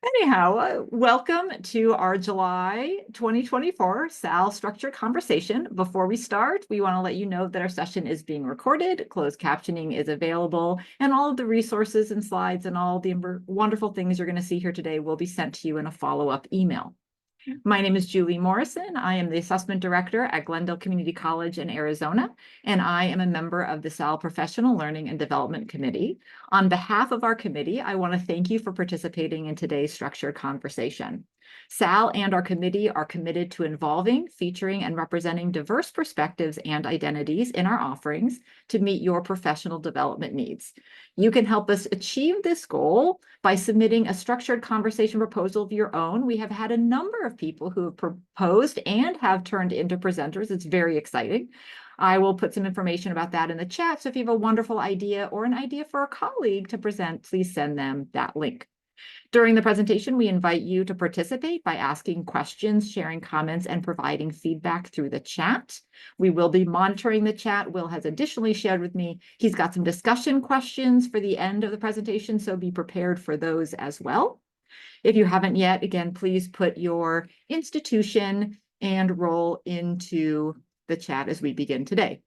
Anyhow, welcome to our July 2024 SAL Structured Conversation. Before we start, we want to let you know that our session is being recorded, closed captioning is available, and all of the resources and slides and all the wonderful things you're going to see here today will be sent to you in a follow-up email. My name is Julie Morrison. I am the Assessment Director at Glendale Community College in Arizona, and I am a member of the SAL Professional Learning and Development Committee. On behalf of our committee, I want to thank you for participating in today's structured conversation. SAL and our committee are committed to involving, featuring, and representing diverse perspectives and identities in our offerings to meet your professional development needs. You can help us achieve this goal by submitting a structured conversation proposal of your own. We have had a number of people who have proposed and have turned into presenters. It's very exciting. I will put some information about that in the chat. So if you have a wonderful idea or an idea for a colleague to present, please send them that link. During the presentation, we invite you to participate by asking questions, sharing comments, and providing feedback through the chat. We will be monitoring the chat. Will has additionally shared with me he's got some discussion questions for the end of the presentation, so be prepared for those as well. If you haven't yet, again, please put your institution and role into the chat as we begin today.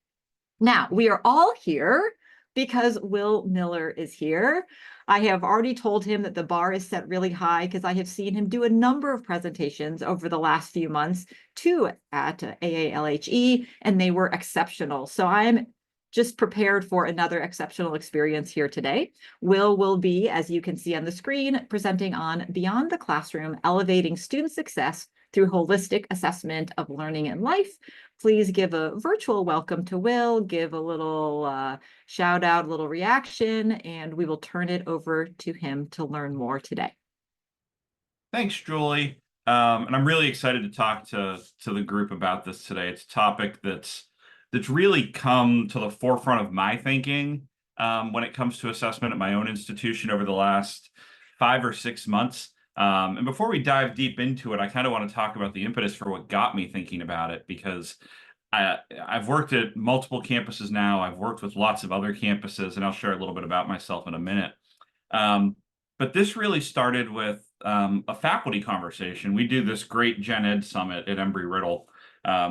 Now, we are all here because Will Miller is here. I have already told him that the bar is set really high because I have seen him do a number of presentations over the last few months, too, at AALHE, and they were exceptional. So I'm just prepared for another exceptional experience here today. Will be, as you can see on the screen, presenting on Beyond the Classroom, Elevating Student Success through Holistic Assessment of Learning and Life. Please give a virtual welcome to Will, give a little shout out, a little reaction, and we will turn it over to him to learn more today. Thanks, Julie. And I'm really excited to talk to the group about this today. It's a topic that's really come to the forefront of my thinking when it comes to assessment at my own institution over the last 5 or 6 months. And before we dive deep into it, I kind of want to talk about the impetus for what got me thinking about it, because I've worked at multiple campuses now. I've worked with lots of other campuses, and I'll share a little bit about myself in a minute. But this really started with a faculty conversation. We do this great Gen Ed summit at Embry-Riddle.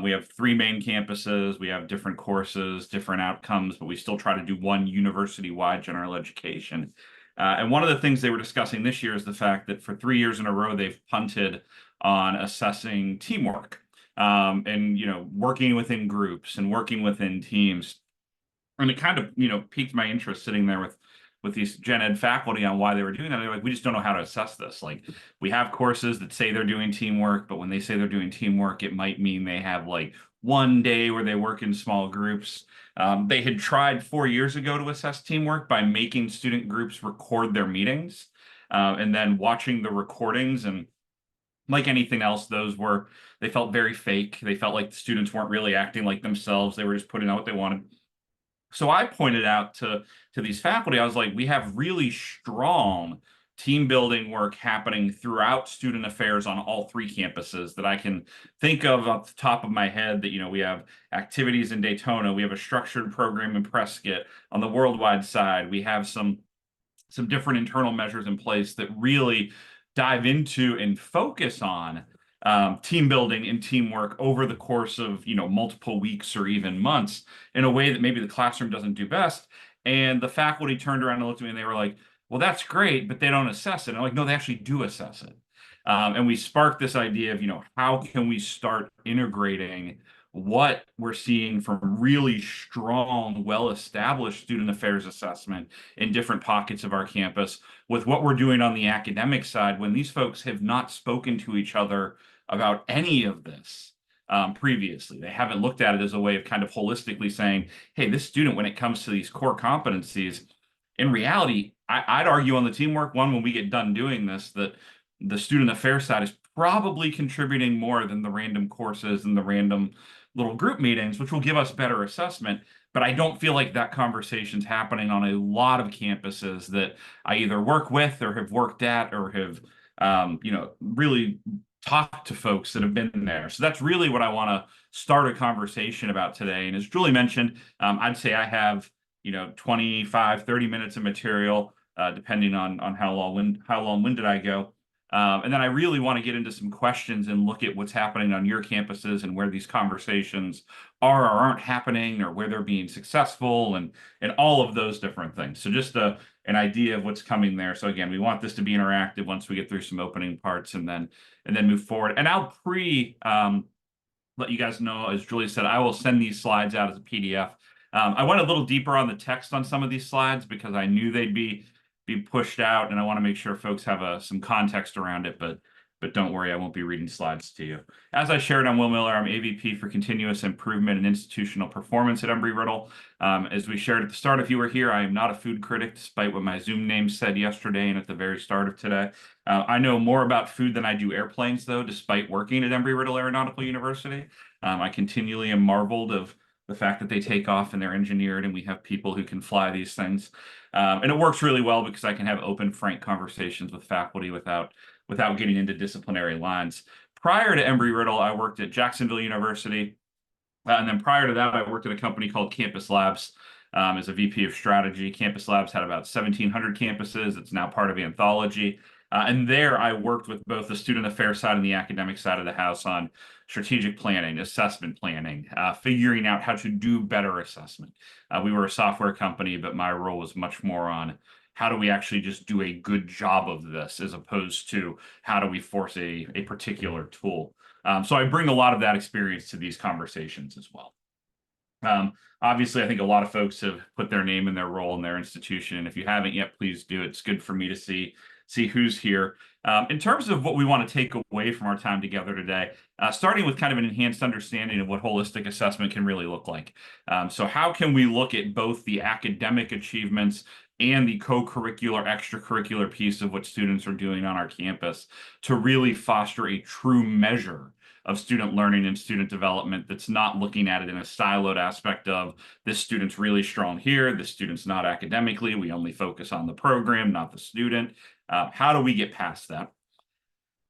We have 3 main campuses. We have different courses, different outcomes, but we still try to do one university-wide general education. And one of the things they were discussing this year is the fact that for 3 years in a row, they've punted on assessing teamwork and, working within groups and working within teams. And it kind of, piqued my interest sitting there with these Gen Ed faculty on why they were doing that. They're like, we just don't know how to assess this. Like, we have courses that say they're doing teamwork, but when they say they're doing teamwork, it might mean they have like one day where they work in small groups. They had tried 4 years ago to assess teamwork by making student groups record their meetings and then watching the recordings. And like anything else, they felt very fake. They felt like the students weren't really acting like themselves. They were just putting out what they wanted. So I pointed out to these faculty, I was like, we have really strong team building work happening throughout student affairs on all 3 campuses that I can think of off the top of my head. That, we have activities in Daytona, we have a structured program in Prescott. On the worldwide side, we have some different internal measures in place that really dive into and focus on team building and teamwork over the course of multiple weeks or even months in a way that maybe the classroom doesn't do best. And the faculty turned around and looked at me and they were like, well, that's great, but they don't assess it. And I'm like, no, they actually do assess it. And we sparked this idea of, how can we start integrating what we're seeing from really strong, well-established student affairs assessment in different pockets of our campus with what we're doing on the academic side when these folks have not spoken to each other about any of this previously. They haven't looked at it as a way of kind of holistically saying, hey, this student, when it comes to these core competencies, in reality, I'd argue on the teamwork one, when we get done doing this, that the student affairs side is probably contributing more than the random courses and the random little group meetings, which will give us better assessment. But I don't feel like that conversation's happening on a lot of campuses that I either work with or have worked at or have, really talked to folks that have been there. So that's really what I want to start a conversation about today. And as Julie mentioned, I'd say I have, 25, 30 minutes of material, depending on how long-winded I go. And then I really want to get into some questions and look at what's happening on your campuses and where these conversations are or aren't happening, or where they're being successful, and all of those different things. So just an idea of what's coming there. So again, we want this to be interactive once we get through some opening parts, and then move forward. And I'll let you guys know, as Julie said, I will send these slides out as a PDF. I went a little deeper on the text on some of these slides because I knew they'd be pushed out, and I want to make sure folks have some context around it. But don't worry, I won't be reading slides to you. As I shared, I'm Will Miller. I'm AVP for Continuous Improvement and Institutional Performance at Embry-Riddle. As we shared at the start, if you were here, I am not a food critic, despite what my Zoom name said yesterday and at the very start of today. I know more about food than I do airplanes, though, despite working at Embry-Riddle Aeronautical University. I continually am marveled of the fact that they take off and they're engineered, and we have people who can fly these things. And it works really well because I can have open, frank conversations with faculty without getting into disciplinary lines. Prior to Embry-Riddle, I worked at Jacksonville University. And then prior to that, I worked at a company called Campus Labs as a VP of strategy. Campus Labs had about 1,700 campuses. It's now part of Anthology. And there I worked with both the student affairs side and the academic side of the house on strategic planning, assessment planning, figuring out how to do better assessment. We were a software company, but my role was much more on how do we actually just do a good job of this, as opposed to how do we force a particular tool. So I bring a lot of that experience to these conversations as well. Obviously, I think a lot of folks have put their name and their role in their institution. And if you haven't yet, please do. It's good for me to see who's here. In terms of what we want to take away from our time together today, starting with kind of an enhanced understanding of what holistic assessment can really look like. So how can we look at both the academic achievements and the co-curricular, extracurricular piece of what students are doing on our campus to really foster a true measure of student learning and student development that's not looking at it in a siloed aspect of this student's really strong here, this student's not academically, we only focus on the program, not the student. How do we get past that?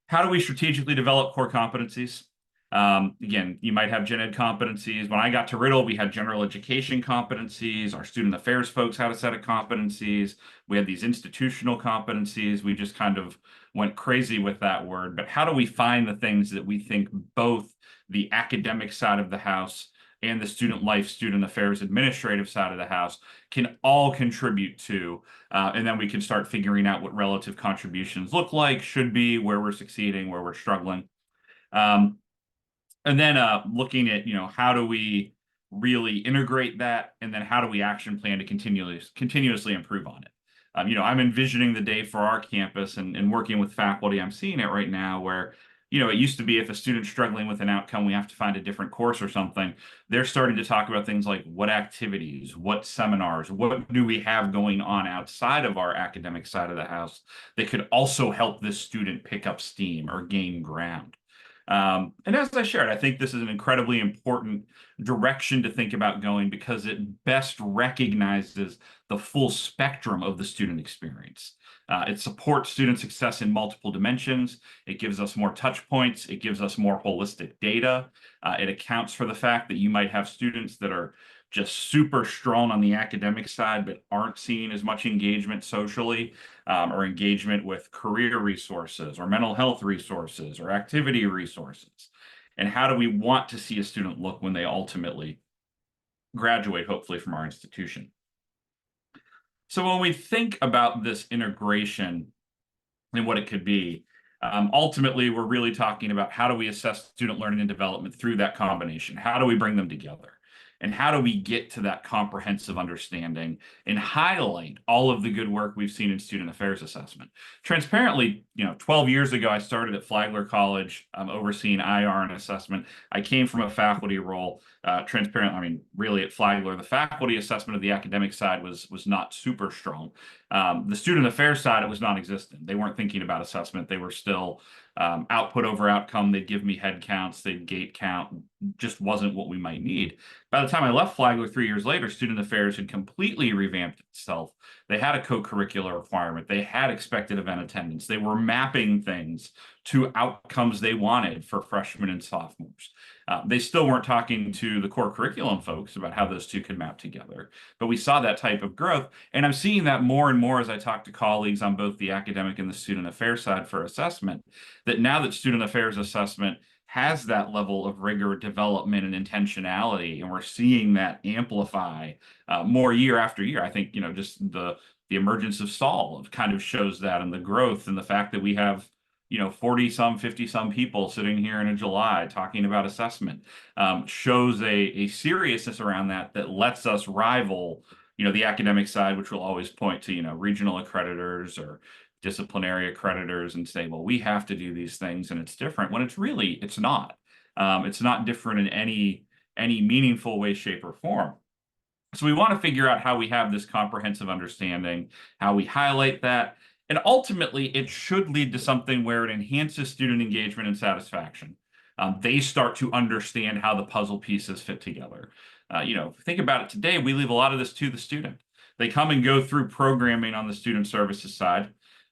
How do we strategically develop core competencies? Again, you might have gen ed competencies. When I got to Riddle, we had general education competencies. Our student affairs folks had a set of competencies. We had these institutional competencies. We just kind of went crazy with that word. But how do we find the things that we think both the academic side of the house and the student life, student affairs, administrative side of the house can all contribute to, and then we can start figuring out what relative contributions look like, should be, where we're succeeding, where we're struggling. And then looking at, how do we really integrate that, and then how do we action plan to continuously improve on it? I'm envisioning the day for our campus and working with faculty. I'm seeing it right now where, it used to be if a student's struggling with an outcome, we have to find a different course or something. They're starting to talk about things like what activities, what seminars, what do we have going on outside of our academic side of the house that could also help this student pick up steam or gain ground. And as I shared, I think this is an incredibly important direction to think about going because it best recognizes the full spectrum of the student experience. It supports student success in multiple dimensions. It gives us more touch points. It gives us more holistic data. It accounts for the fact that you might have students that are just super strong on the academic side, but aren't seeing as much engagement socially, or engagement with career resources or mental health resources or activity resources. And how do we want to see a student look when they ultimately graduate, hopefully, from our institution? So when we think about this integration and what it could be, ultimately, we're really talking about how do we assess student learning and development through that combination? How do we bring them together? And how do we get to that comprehensive understanding and highlight all of the good work we've seen in student affairs assessment? Transparently, 12 years ago, I started at Flagler College, overseeing IR and assessment. I came from a faculty role. Really at Flagler, the faculty assessment of the academic side was not super strong. The student affairs side, it was non-existent. They weren't thinking about assessment. They were still output over outcome. They'd give me head counts, they'd gate count, just wasn't what we might need. By the time I left Flagler 3 years later, student affairs had completely revamped itself. They had a co-curricular requirement. They had expected event attendance. They were mapping things to outcomes they wanted for freshmen and sophomores. They still weren't talking to the core curriculum folks about how those two can map together. But we saw that type of growth. And I'm seeing that more and more as I talk to colleagues on both the academic and the student affairs side for assessment, that now that student affairs assessment has that level of rigor, development, and intentionality, and we're seeing that amplify more year after year. I think, just the emergence of Sol kind of shows that, and the growth and the fact that we have 40 some, 50 some people sitting here in July talking about assessment shows a seriousness around that lets us rival, the academic side, which will always point to, regional accreditors or disciplinary accreditors and say, well, we have to do these things and it's different, when it's not. It's not different in any meaningful way, shape, or form. So we want to figure out how we have this comprehensive understanding, how we highlight that, and ultimately it should lead to something where it enhances student engagement and satisfaction. They start to understand how the puzzle pieces fit together. Think about it today, we leave a lot of this to the student. They come and go through programming on the student services side,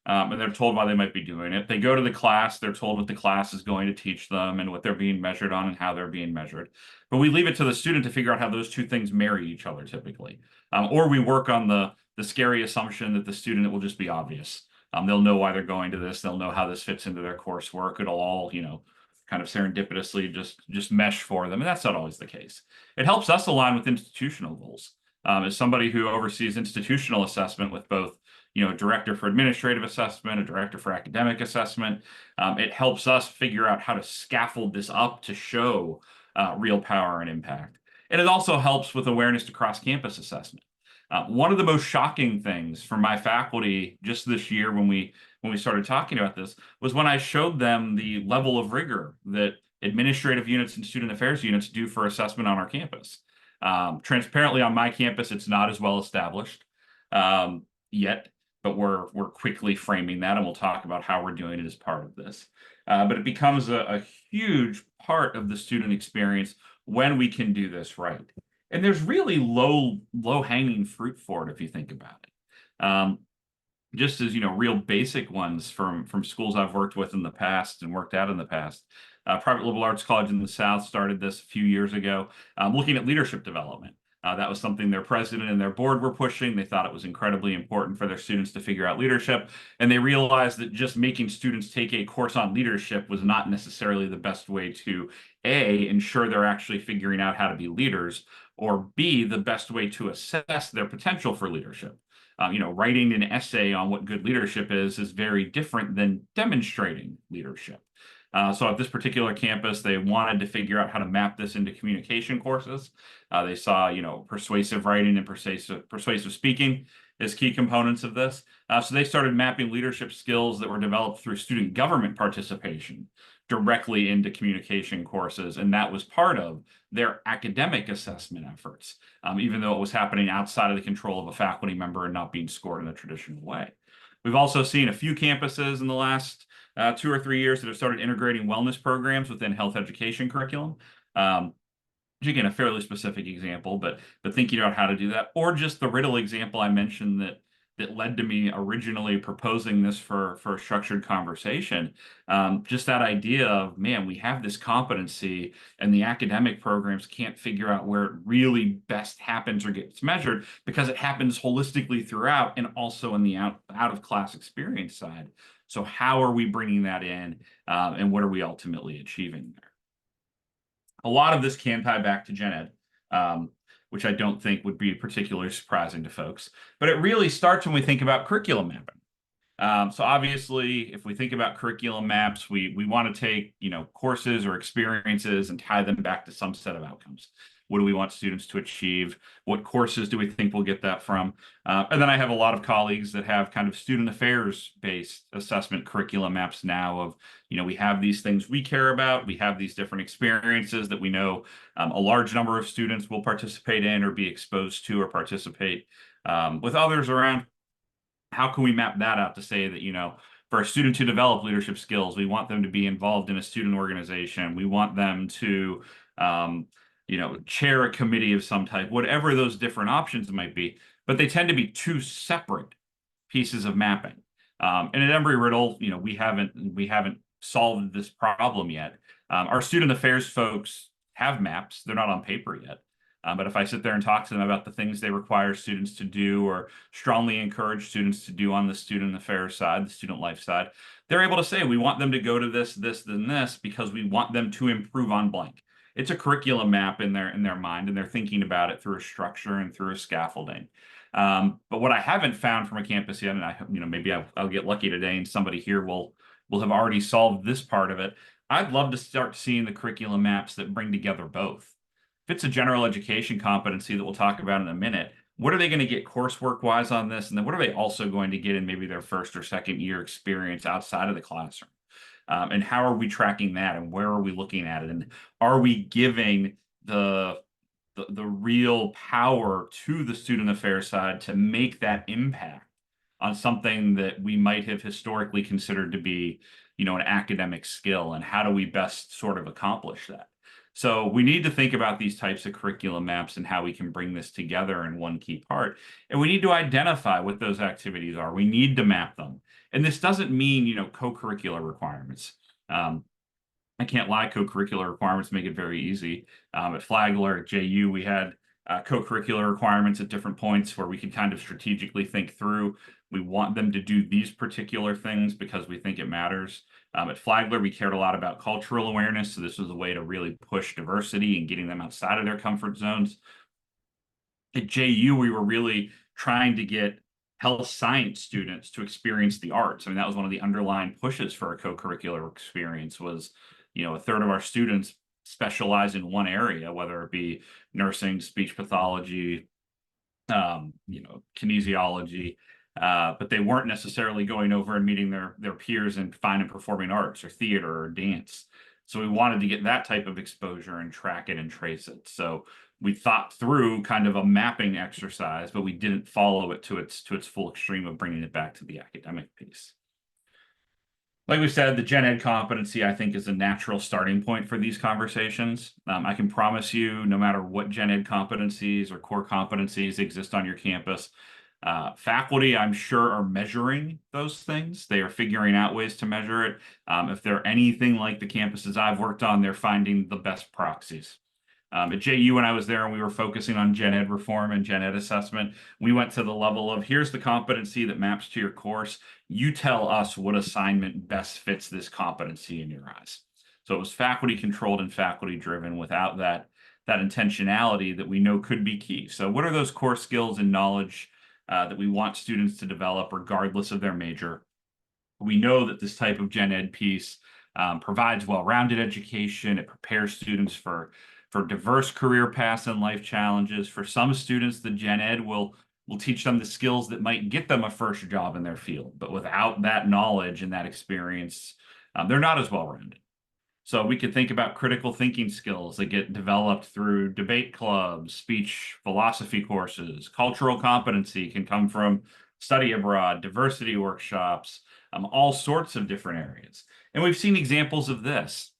and they're told why they might be doing it. They go to the class, they're told what the class is going to teach them and what they're being measured on and how they're being measured. But we leave it to the student to figure out how those two things marry each other typically. Or we work on the scary assumption that the student, it will just be obvious. They'll know why they're going to this. They'll know how this fits into their coursework. It'll all, kind of serendipitously just mesh for them. And that's not always the case. It helps us align with institutional goals. As somebody who oversees institutional assessment with both a director for administrative assessment, a director for academic assessment. It helps us figure out how to scaffold this up to show real power and impact. And it also helps with awareness to cross-campus assessment. One of the most shocking things for my faculty just this year when we started talking about this was when I showed them the level of rigor that administrative units and student affairs units do for assessment on our campus. Transparently, on my campus, it's not as well established yet, but we're quickly framing that, and we'll talk about how we're doing it as part of this. But it becomes a huge part of the student experience when we can do this right. And there's really low-hanging fruit for it if you think about it. Just as real basic ones from schools I've worked with in the past and worked at in the past. Private liberal arts college in the South started this a few years ago, looking at leadership development. That was something their president and their board were pushing. They thought it was incredibly important for their students to figure out leadership. And they realized that just making students take a course on leadership was not necessarily the best way to, A, ensure they're actually figuring out how to be leaders, or B, the best way to assess their potential for leadership. Writing an essay on what good leadership is very different than demonstrating leadership. So at this particular campus, they wanted to figure out how to map this into communication courses. They saw, persuasive writing and persuasive speaking as key components of this. So they started mapping leadership skills that were developed through student government participation directly into communication courses. And that was part of their academic assessment efforts, even though it was happening outside of the control of a faculty member and not being scored in a traditional way. We've also seen a few campuses in the last 2 or 3 years that have started integrating wellness programs within health education curriculum. Again, a fairly specific example, but thinking about how to do that, or just the Riddle example I mentioned that led to me originally proposing this for a structured conversation. Just that idea of, man, we have this competency and the academic programs can't figure out where it really best happens or gets measured because it happens holistically throughout and also in the out of class experience side. So how are we bringing that in and what are we ultimately achieving there? A lot of this can tie back to gen ed, which I don't think would be particularly surprising to folks. But it really starts when we think about curriculum mapping. So obviously, if we think about curriculum maps, we want to take courses or experiences and tie them back to some set of outcomes. What do we want students to achieve? What courses do we think we'll get that from? And then I have a lot of colleagues that have kind of student affairs based assessment curriculum maps now of, we have these things we care about. We have these different experiences that we know a large number of students will participate in or be exposed to or participate with others around. How can we map that out to say that, for a student to develop leadership skills, we want them to be involved in a student organization. We want them to, chair a committee of some type, whatever those different options might be, but they tend to be two separate pieces of mapping. And at Embry-Riddle, we haven't solved this problem yet. Our student affairs folks have maps. They're not on paper yet. But if I sit there and talk to them about the things they require students to do or strongly encourage students to do on the student affairs side, the student life side, they're able to say, we want them to go to this, this, and this because we want them to improve on blank. It's a curriculum map in their mind, and they're thinking about it through a structure and through a scaffolding. But what I haven't found from a campus yet, and maybe I'll get lucky today, and somebody here will have already solved this part of it. I'd love to start seeing the curriculum maps that bring together both. If it's a general education competency that we'll talk about in a minute, what are they going to get coursework wise on this? And then what are they also going to get in maybe their first or second year experience outside of the classroom? And how are we tracking that? And where are we looking at it? And are we giving the real power to the student affairs side to make that impact on something that we might have historically considered to be, an academic skill? And how do we best sort of accomplish that? So we need to think about these types of curriculum maps and how we can bring this together in one key part. And we need to identify what those activities are. We need to map them. And this doesn't mean, co-curricular requirements. I can't lie, co-curricular requirements make it very easy. At Flagler, at JU, we had co-curricular requirements at different points where we could kind of strategically think through. We want them to do these particular things because we think it matters. At Flagler, we cared a lot about cultural awareness. So this was a way to really push diversity and getting them outside of their comfort zones. At JU, we were really trying to get health science students to experience the arts. I mean, that was one of the underlying pushes for a co-curricular experience was, a third of our students specialize in one area, whether it be nursing, speech pathology, kinesiology, but they weren't necessarily going over and meeting their peers in fine and performing arts or theater or dance. So we wanted to get that type of exposure and track it and trace it. So we thought through kind of a mapping exercise, but we didn't follow it to its full extreme of bringing it back to the academic piece. Like we said, the gen ed competency, I think, is a natural starting point for these conversations. I can promise you, no matter what gen ed competencies or core competencies exist on your campus, faculty, I'm sure, are measuring those things. They are figuring out ways to measure it. If they're anything like the campuses I've worked on, they're finding the best proxies. At JU, when I was there and we were focusing on gen ed reform and gen ed assessment, we went to the level of here's the competency that maps to your course. You tell us what assignment best fits this competency in your eyes. So it was faculty controlled and faculty driven without that intentionality that we know could be key. So what are those core skills and knowledge that we want students to develop regardless of their major? We know that this type of gen ed piece provides well-rounded education. It prepares students for diverse career paths and life challenges. For some students, the gen ed will teach them the skills that might get them a first job in their field. But without that knowledge and that experience, they're not as well-rounded. So we could think about critical thinking skills that get developed through debate clubs, speech philosophy courses. Cultural competency can come from study abroad, diversity workshops, all sorts of different areas. And we've seen examples of this.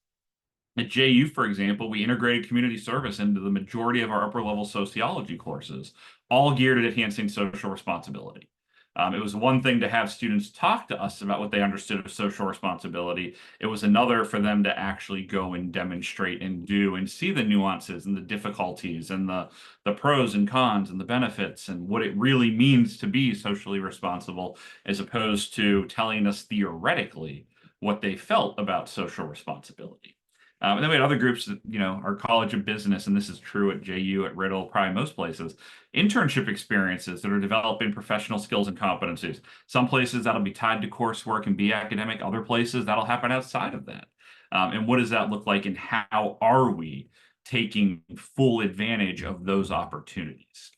At JU, for example, we integrated community service into the majority of our upper level sociology courses, all geared at enhancing social responsibility. It was one thing to have students talk to us about what they understood of social responsibility. It was another for them to actually go and demonstrate and do and see the nuances and the difficulties and the pros and cons and the benefits and what it really means to be socially responsible, as opposed to telling us theoretically what they felt about social responsibility. And then we had other groups that, our College of Business, and this is true at JU, at Riddle, probably most places, internship experiences that are developing professional skills and competencies. Some places that'll be tied to coursework and be academic. Other places that'll happen outside of that. And what does that look like, and how are we taking full advantage of those opportunities?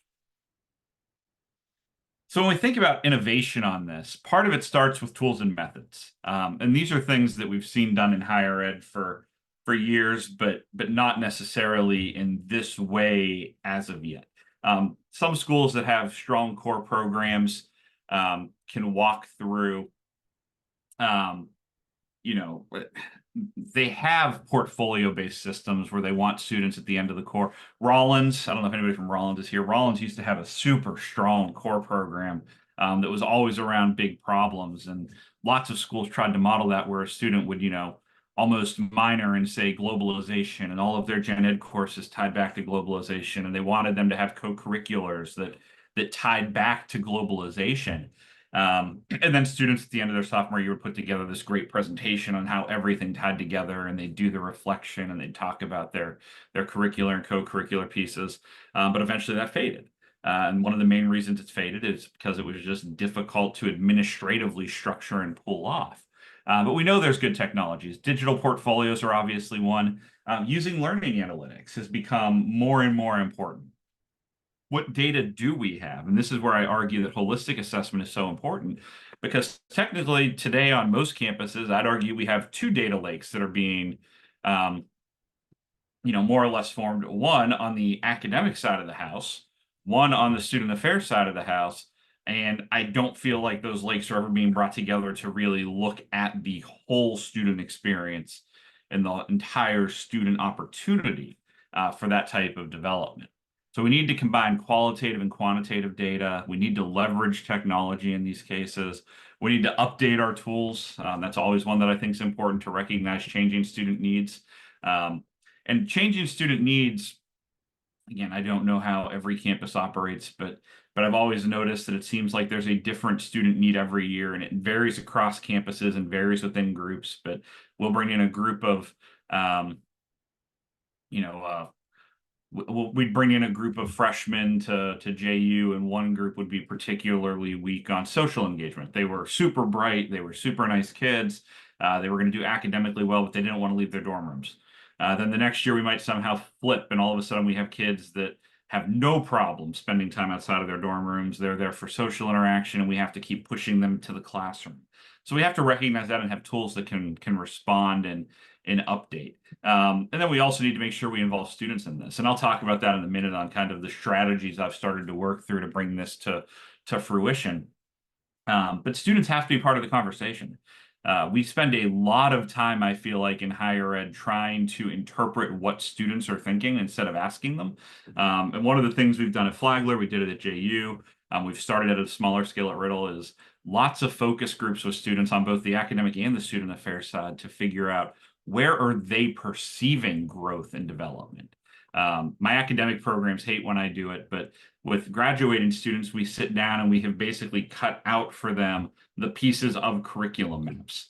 So when we think about innovation on this, part of it starts with tools and methods. And these are things that we've seen done in higher ed for years, but not necessarily in this way as of yet. Some schools that have strong core programs can walk through, they have portfolio-based systems where they want students at the end of the core. Rollins, I don't know if anybody from Rollins is here. Rollins used to have a super strong core program that was always around big problems, and lots of schools tried to model that where a student would, almost minor in, say, globalization, and all of their gen ed courses tied back to globalization, and they wanted them to have co-curriculars that tied back to globalization. And then students at the end of their sophomore year would put together this great presentation on how everything tied together, and they'd do the reflection and they'd talk about their curricular and co-curricular pieces. But eventually that faded. And one of the main reasons it's faded is because it was just difficult to administratively structure and pull off. But we know there's good technologies. Digital portfolios are obviously one. Using learning analytics has become more and more important. What data do we have? And this is where I argue that holistic assessment is so important, because technically today on most campuses, I'd argue we have two data lakes that are being um, more or less formed, one on the academic side of the house, one on the student affairs side of the house. And I don't feel like those lakes are ever being brought together to really look at the whole student experience and the entire student opportunity for that type of development. So we need to combine qualitative and quantitative data. We need to leverage technology in these cases. We need to update our tools. That's always one that I think is important, to recognize changing student needs. And changing student needs, again, I don't know how every campus operates, but I've always noticed that it seems like there's a different student need every year, and it varies across campuses and varies within groups. But we'll bring in a group of, you know, we'd bring in a group of freshmen to JU, and one group would be particularly weak on social engagement. They were super bright, they were super nice kids, they were going to do academically well, but they didn't want to leave their dorm rooms. Then the next year we might somehow flip, and all of a sudden we have kids that have no problem spending time outside of their dorm rooms. They're there for social interaction, and we have to keep pushing them to the classroom. So we have to recognize that and have tools that can respond and update. And then we also need to make sure we involve students in this. And I'll talk about that in a minute on kind of the strategies I've started to work through to bring this to fruition. But students have to be part of the conversation. We spend a lot of time, I feel like, in higher ed trying to interpret what students are thinking instead of asking them. And one of the things we've done at Flagler, we did it at JU, we've started at a smaller scale at Riddle, is lots of focus groups with students on both the academic and the student affairs side to figure out where are they perceiving growth and development. My academic programs hate when I do it, but with graduating students, we sit down and we have basically cut out for them the pieces of curriculum maps.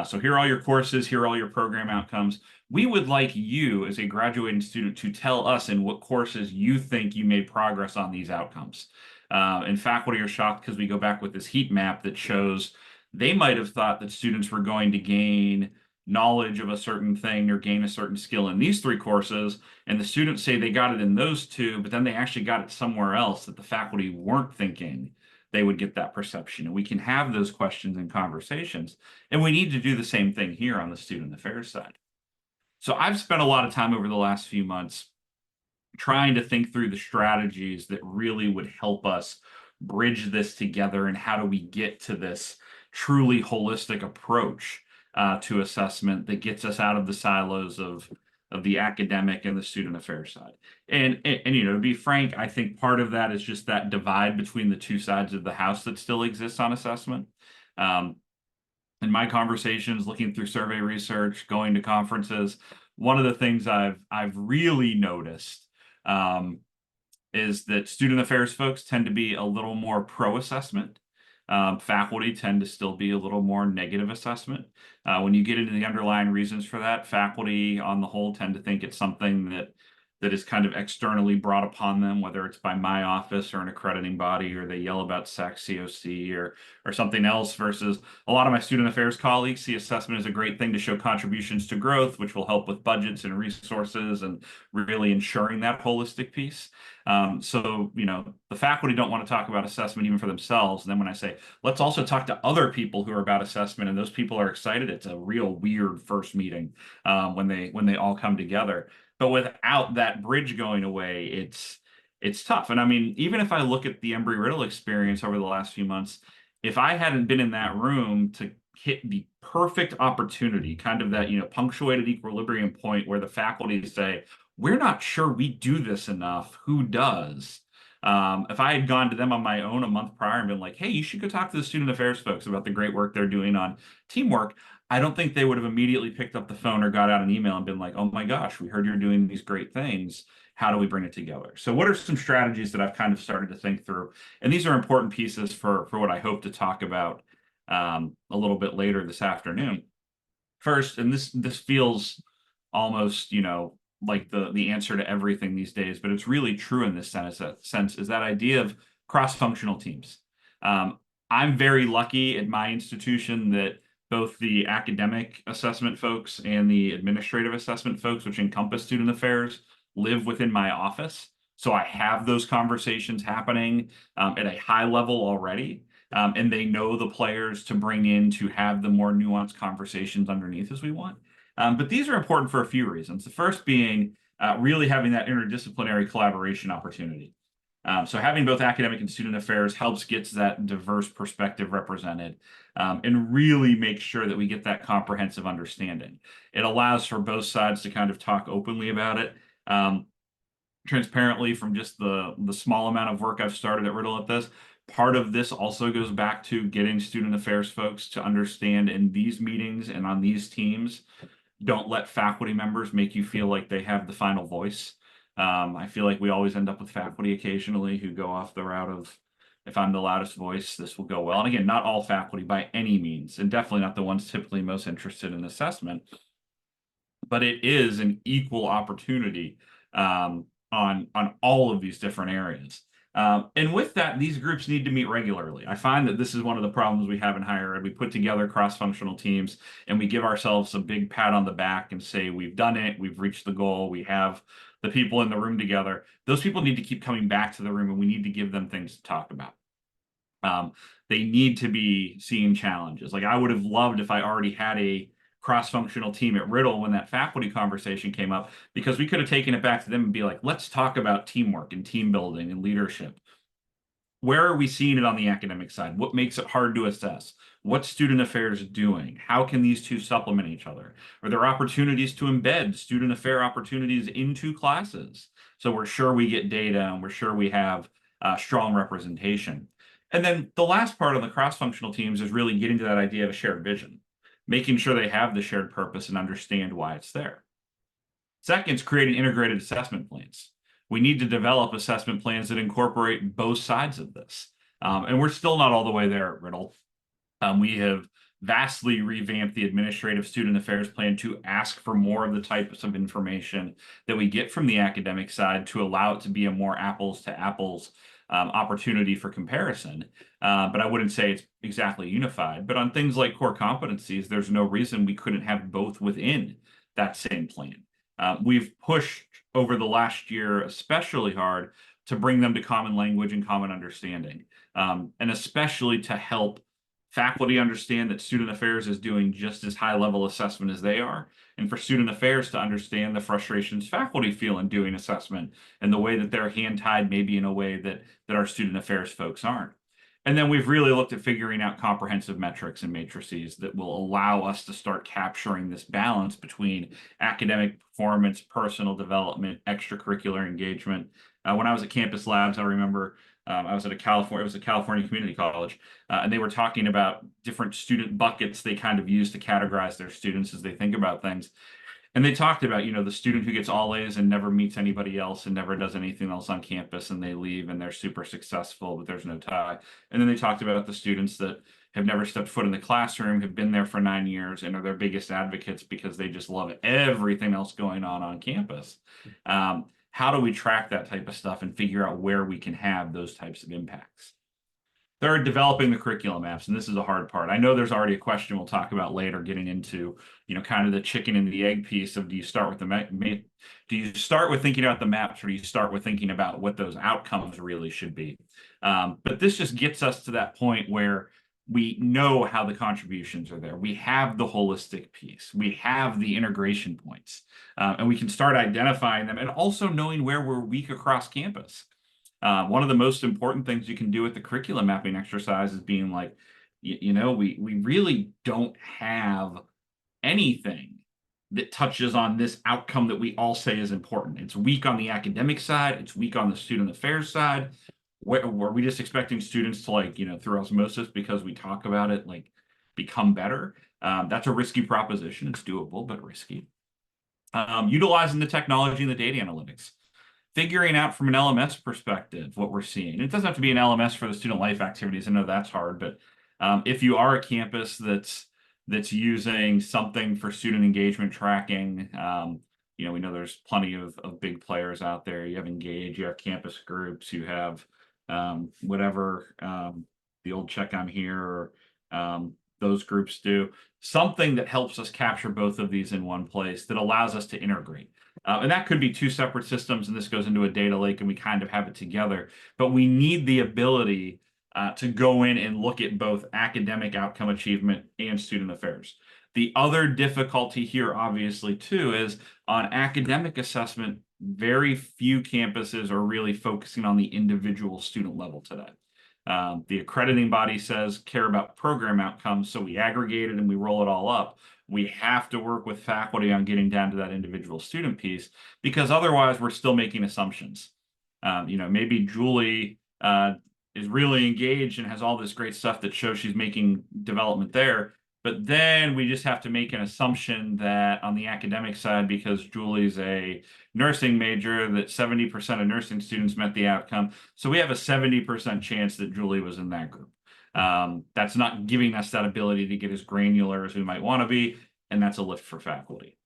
So here are all your courses, here are all your program outcomes. We would like you as a graduating student to tell us in what courses you think you made progress on these outcomes. And faculty are shocked because we go back with this heat map that shows they might have thought that students were going to gain knowledge of a certain thing or gain a certain skill in these three courses, and the students say they got it in those two, but then they actually got it somewhere else that the faculty weren't thinking they would get that perception. And we can have those questions and conversations, and we need to do the same thing here on the student affairs side. So I've spent a lot of time over the last few months trying to think through the strategies that really would help us bridge this together, and how do we get to this truly holistic approach to assessment that gets us out of the silos of the academic and the student affairs side. And to be frank, I think part of that is just that divide between the two sides of the house that still exists on assessment. In my conversations, looking through survey research, going to conferences, one of the things I've really noticed is that student affairs folks tend to be a little more pro-assessment. Faculty tend to still be a little more negative assessment. When you get into the underlying reasons for that, faculty on the whole tend to think it's something that is kind of externally brought upon them, whether it's by my office or an accrediting body, or they yell about SAC COC or something else, versus a lot of my student affairs colleagues see assessment as a great thing to show contributions to growth, which will help with budgets and resources and really ensuring that holistic piece. So, the faculty don't want to talk about assessment even for themselves. And then when I say, let's also talk to other people who are about assessment, and those people are excited, it's a real weird first meeting when they all come together. But without that bridge going away, it's tough. And I mean, even if I look at the Embry-Riddle experience over the last few months, if I hadn't been in that room to hit the perfect opportunity, kind of that, punctuated equilibrium point where the faculty say, we're not sure we do this enough, who does? If I had gone to them on my own a month prior and been like, hey, you should go talk to the student affairs folks about the great work they're doing on teamwork, I don't think they would have immediately picked up the phone or got out an email and been like, oh my gosh, we heard you're doing these great things. How do we bring it together? So what are some strategies that I've kind of started to think through? And these are important pieces for what I hope to talk about a little bit later this afternoon. First, and this feels almost, like the answer to everything these days, but it's really true in this sense is that idea of cross-functional teams. I'm very lucky at my institution that both the academic assessment folks and the administrative assessment folks, which encompass student affairs, live within my office. So I have those conversations happening at a high level already. And they know the players to bring in to have the more nuanced conversations underneath as we want. But these are important for a few reasons. The first being really having that interdisciplinary collaboration opportunity. So having both academic and student affairs helps get that diverse perspective represented and really make sure that we get that comprehensive understanding. It allows for both sides to kind of talk openly about it. Transparently, from just the small amount of work I've started at Riddle at this, part of this also goes back to getting student affairs folks to understand in these meetings and on these teams, don't let faculty members make you feel like they have the final voice. I feel like we always end up with faculty occasionally who go off the route of, if I'm the loudest voice, this will go well. And again, not all faculty by any means, and definitely not the ones typically most interested in assessment, but it is an equal opportunity on all of these different areas. And with that, these groups need to meet regularly. I find that this is one of the problems we have in higher ed. We put together cross-functional teams and we give ourselves a big pat on the back and say, we've done it, we've reached the goal, we have the people in the room together. Those people need to keep coming back to the room and we need to give them things to talk about. They need to be seeing challenges. Like I would have loved if I already had a cross-functional team at Riddle when that faculty conversation came up, because we could have taken it back to them and be like, let's talk about teamwork and team building and leadership. Where are we seeing it on the academic side? What makes it hard to assess? What's student affairs doing? How can these two supplement each other? Are there opportunities to embed student affair opportunities into classes? So we're sure we get data and we're sure we have strong representation. And then the last part of the cross-functional teams is really getting to that idea of a shared vision, making sure they have the shared purpose and understand why it's there. Second is creating integrated assessment plans. We need to develop assessment plans that incorporate both sides of this. And we're still not all the way there at Riddle. We have vastly revamped the administrative student affairs plan to ask for more of the types of information that we get from the academic side to allow it to be a more apples to apples opportunity for comparison. But I wouldn't say it's exactly unified. But on things like core competencies, there's no reason we couldn't have both within that same plan. We've pushed over the last year especially hard to bring them to common language and common understanding, and especially to help faculty understand that student affairs is doing just as high level assessment as they are, and for student affairs to understand the frustrations faculty feel in doing assessment and the way that they're hand tied maybe in a way that our student affairs folks aren't. And then we've really looked at figuring out comprehensive metrics and matrices that will allow us to start capturing this balance between academic performance, personal development, extracurricular engagement. When I was at Campus Labs, I remember I was at it was a California community college, and they were talking about different student buckets they kind of use to categorize their students as they think about things. And they talked about, the student who gets all A's and never meets anybody else and never does anything else on campus, and they leave and they're super successful, but there's no tie. And then they talked about the students that have never stepped foot in the classroom, have been there for 9 years, and are their biggest advocates because they just love everything else going on campus. How do we track that type of stuff and figure out where we can have those types of impacts? Third, developing the curriculum maps, and this is a hard part. I know there's already a question we'll talk about later, getting into, kind of the chicken and the egg piece of, do you start with do you start with thinking about the maps, or do you start with thinking about what those outcomes really should be? But this just gets us to that point where we know how the contributions are there. We have the holistic piece. We have the integration points, and we can start identifying them and also knowing where we're weak across campus. One of the most important things you can do with the curriculum mapping exercise is being like, we really don't have anything that touches on this outcome that we all say is important. It's weak on the academic side. It's weak on the student affairs side. Were we just expecting students to through osmosis, because we talk about it, become better? That's a risky proposition. It's doable, but risky. Utilizing the technology and the data analytics, figuring out from an LMS perspective what we're seeing. It doesn't have to be an LMS for the student life activities. I know that's hard, but if you are a campus that's using something for student engagement tracking, we know there's plenty of big players out there. You have Engage, you have campus groups, you have whatever the old Check I'm Here, or those groups do. Something that helps us capture both of these in one place that allows us to integrate. And that could be two separate systems, and this goes into a data lake, and we kind of have it together. But we need the ability to go in and look at both academic outcome achievement and student affairs. The other difficulty here, obviously, too, is on academic assessment, very few campuses are really focusing on the individual student level today. The accrediting body says care about program outcomes, so we aggregate it and we roll it all up. We have to work with faculty on getting down to that individual student piece, because otherwise we're still making assumptions. Maybe Julie is really engaged and has all this great stuff that shows she's making development there. But then we just have to make an assumption that on the academic side, because Julie's a nursing major, that 70% of nursing students met the outcome. So we have a 70% chance that Julie was in that group. That's not giving us that ability to get as granular as we might want to be, and that's a lift for faculty.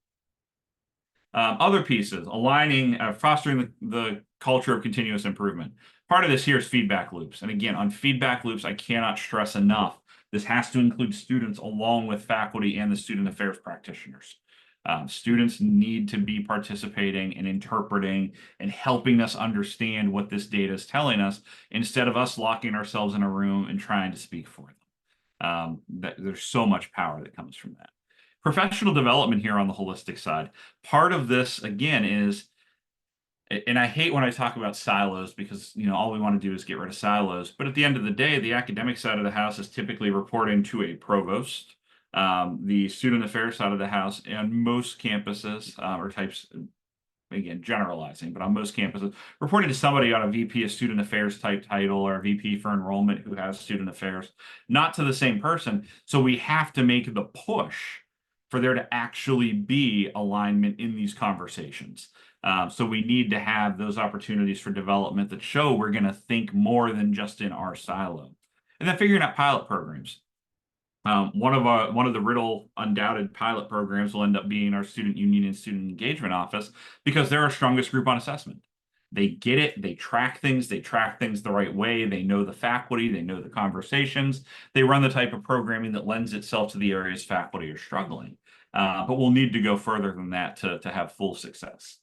Other pieces, aligning, fostering the culture of continuous improvement. Part of this here is feedback loops. And again, on feedback loops, I cannot stress enough, this has to include students along with faculty and the student affairs practitioners. Students need to be participating and interpreting and helping us understand what this data is telling us, instead of us locking ourselves in a room and trying to speak for them. There's so much power that comes from that. Professional development here on the holistic side. Part of this, again, is, and I hate when I talk about silos, because all we want to do is get rid of silos. But at the end of the day, the academic side of the house is typically reporting to a provost. The student affairs side of the house, and most campuses or types, again, generalizing, but on most campuses, reporting to somebody on a VP of student affairs type title, or a VP for enrollment who has student affairs, not to the same person. So we have to make the push for there to actually be alignment in these conversations. So we need to have those opportunities for development that show we're going to think more than just in our silo. And then figuring out pilot programs. One of the Riddle undoubted pilot programs will end up being our student union and student engagement office, because they're our strongest group on assessment. They get it, they track things the right way, they know the faculty, they know the conversations, they run the type of programming that lends itself to the areas faculty are struggling. But we'll need to go further than that to have full success.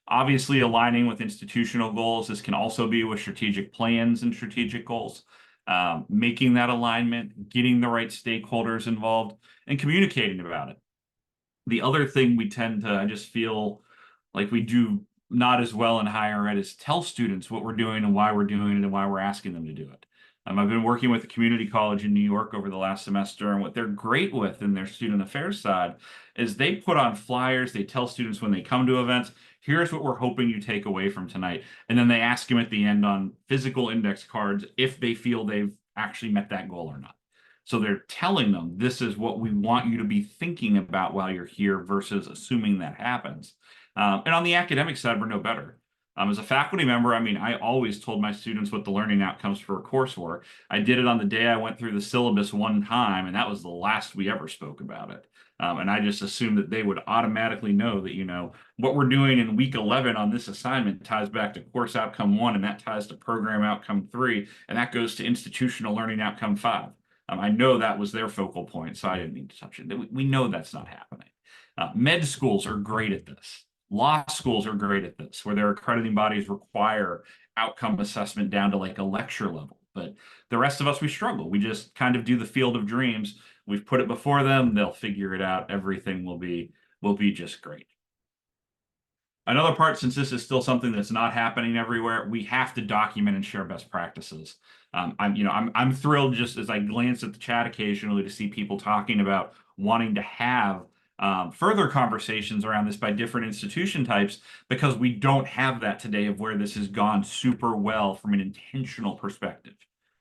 Obviously, aligning with institutional goals. This can also be with strategic plans and strategic goals. Making that alignment, getting the right stakeholders involved, and communicating about it. The other thing we tend to, I just feel like we do not as well in higher ed, is tell students what we're doing and why we're doing it and why we're asking them to do it. I've been working with a community college in New York over the last semester, and what they're great with in their student affairs side is they put on flyers, they tell students when they come to events, here's what we're hoping you take away from tonight. And then they ask them at the end on physical index cards if they feel they've actually met that goal or not. So they're telling them, this is what we want you to be thinking about while you're here, versus assuming that happens. And on the academic side, we're no better. As a faculty member, I always told my students what the learning outcomes for a course were. I did it on the day I went through the syllabus one time, and that was the last we ever spoke about it. And I just assumed that they would automatically know that, what we're doing in week 11 on this assignment ties back to course outcome 1, and that ties to program outcome 3, and that goes to institutional learning outcome 5. I know that was their focal point, so I didn't need to touch it. We know that's not happening. Med schools are great at this. Law schools are great at this, where their accrediting bodies require outcome assessment down to like a lecture level. But the rest of us, we struggle. We just kind of do the field of dreams. We've put it before them. They'll figure it out. Everything will be just great. Another part, since this is still something that's not happening everywhere, we have to document and share best practices. I'm thrilled, just as I glance at the chat occasionally, to see people talking about wanting to have further conversations around this by different institution types, because we don't have that today, of where this has gone super well from an intentional perspective.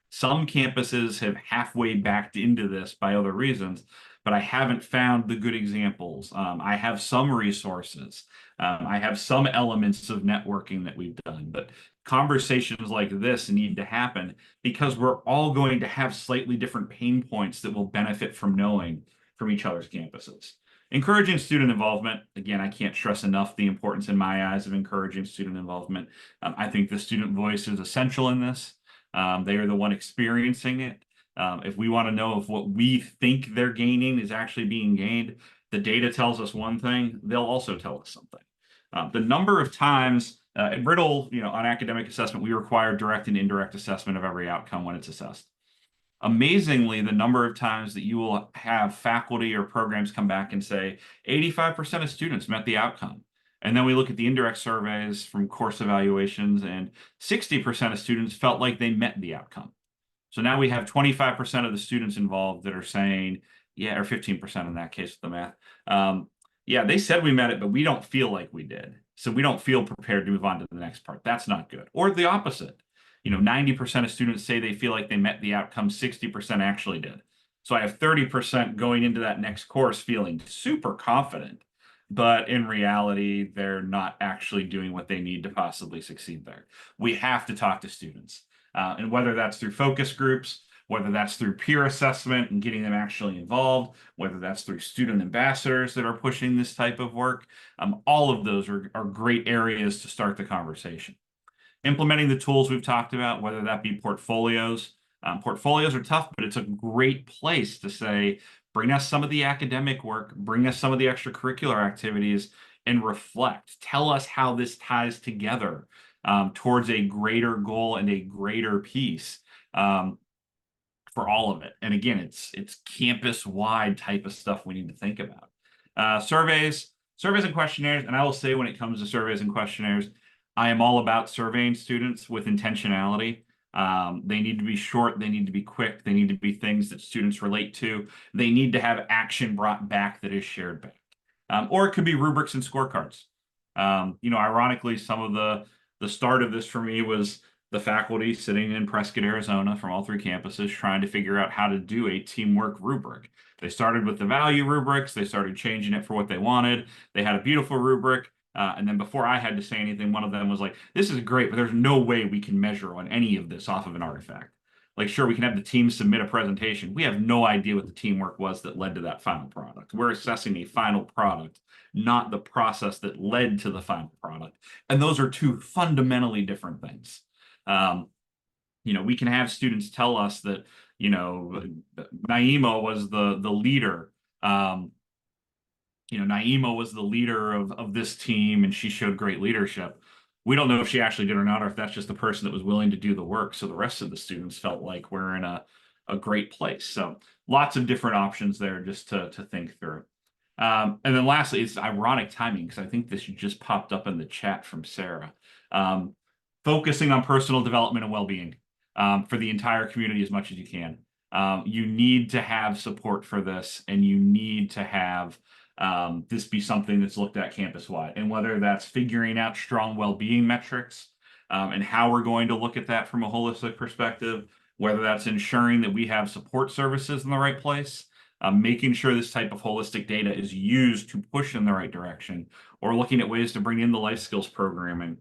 Some campuses have halfway backed into this by other reasons, but I haven't found the good examples. I have some resources. I have some elements of networking that we've done, but conversations like this need to happen because we're all going to have slightly different pain points that will benefit from knowing from each other's campuses. Encouraging student involvement. Again, I can't stress enough the importance in my eyes of encouraging student involvement. I think the student voice is essential in this. They are the one experiencing it. If we want to know if what we think they're gaining is actually being gained, the data tells us one thing, they'll also tell us something. The number of times at Riddle, on academic assessment, we require direct and indirect assessment of every outcome when it's assessed. Amazingly, the number of times that you will have faculty or programs come back and say 85% of students met the outcome. And then we look at the indirect surveys from course evaluations, and 60% of students felt like they met the outcome. So now we have 25% of the students involved that are saying, yeah, or 15% in that case with the math. Yeah, they said we met it, but we don't feel like we did. So we don't feel prepared to move on to the next part. That's not good. Or the opposite. 90% of students say they feel like they met the outcome, 60% actually did. So I have 30% going into that next course feeling super confident, but in reality, they're not actually doing what they need to possibly succeed there. We have to talk to students. And whether that's through focus groups, whether that's through peer assessment and getting them actually involved, whether that's through student ambassadors that are pushing this type of work, all of those are great areas to start the conversation. Implementing the tools we've talked about, whether that be portfolios. Portfolios are tough, but it's a great place to say, bring us some of the academic work, bring us some of the extracurricular activities, and reflect. Tell us how this ties together towards a greater goal and a greater piece for all of it. And again, it's campus-wide type of stuff we need to think about. Surveys and questionnaires. And I will say when it comes to surveys and questionnaires, I am all about surveying students with intentionality. They need to be short, they need to be quick, they need to be things that students relate to. They need to have action brought back that is shared back. Or it could be rubrics and scorecards. Ironically, some of the start of this for me was the faculty sitting in Prescott, Arizona from all three campuses trying to figure out how to do a teamwork rubric. They started with the value rubrics. They started changing it for what they wanted. They had a beautiful rubric. And then before I had to say anything, one of them was like, this is great, but there's no way we can measure on any of this off of an artifact. Like, sure, we can have the team submit a presentation. We have no idea what the teamwork was that led to that final product. We're assessing a final product, not the process that led to the final product. And those are two fundamentally different things. We can have students tell us that, Naima was the leader. Naima was the leader of this team and she showed great leadership. We don't know if she actually did or not, or if that's just the person that was willing to do the work. So the rest of the students felt like we're in a great place. So lots of different options there just to think through. And then lastly, it's ironic timing because I think this just popped up in the chat from Sarah. Focusing on personal development and well-being for the entire community as much as you can. You need to have support for this, and you need to have this be something that's looked at campus-wide. And whether that's figuring out strong well-being metrics and how we're going to look at that from a holistic perspective, whether that's ensuring that we have support services in the right place, making sure this type of holistic data is used to push in the right direction, or looking at ways to bring in the life skills programming